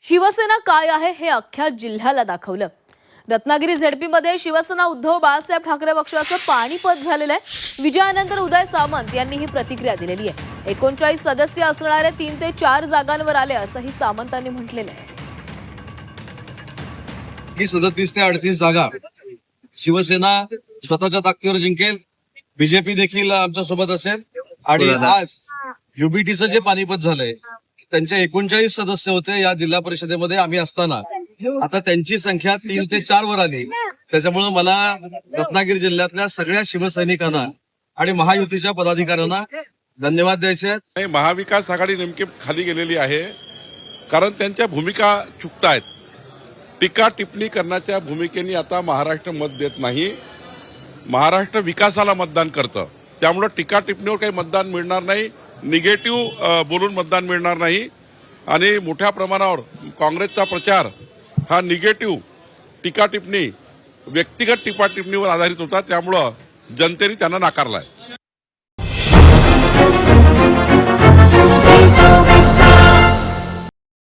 शिवसेना काय आहे हे अख्ख्या जिल्ह्याला दाखवलं। रत्नागिरी झेडपीमध्ये शिवसेना उद्धव बाळासाहेब ठाकरे पक्षाचं पाणीपत झालेलं आहे। विजयानंतर उदय सामंत यांनी ही प्रतिक्रिया दिलेली आहे। 39 सदस्य असणारे 3 ते 4 जागांवर आले असंही सामंतांनी म्हटलेलं आहे। ही 37 ते 38 जागा शिवसेना स्वतःच्या ताकदीवर जिंकेल। बीजेपी देखील आमच्या सोबत असेल आणि आज युबीटीचं जे पाणीपत झालंय त्यांचे 39 सदस्य होते या जिल्हा परिषदेमध्ये आम्ही असताना, आता त्यांची संख्या 3 ते 4 वर आली। त्याच्यामुळे मला रत्नागिरी जिल्ह्यातल्या सगळ्या शिवसैनिकांना आणि महायुतीच्या पदाधिकाऱ्यांना धन्यवाद द्यायचे आहेत। महाविकास आघाडी नेमकी खाली गेलेली आहे कारण त्यांच्या भूमिका चुकतायत। टीका टिप्पणी करण्याच्या भूमिकेने आता महाराष्ट्र मत देत नाही, महाराष्ट्र विकासाला मतदान करतं। त्यामुळे टीका टिप्पणीवर काही मतदान मिळणार नाही, निगेटिव्ह बोलून मतदान मिळणार नाही आणि मोठ्या प्रमाणावर काँग्रेसचा प्रचार हा निगेटिव्ह टीका टिप्पणी, व्यक्तिगत टीका टिप्पणीवर आधारित होता। त्यामुळे जनतेने त्यांना नाकारलाय।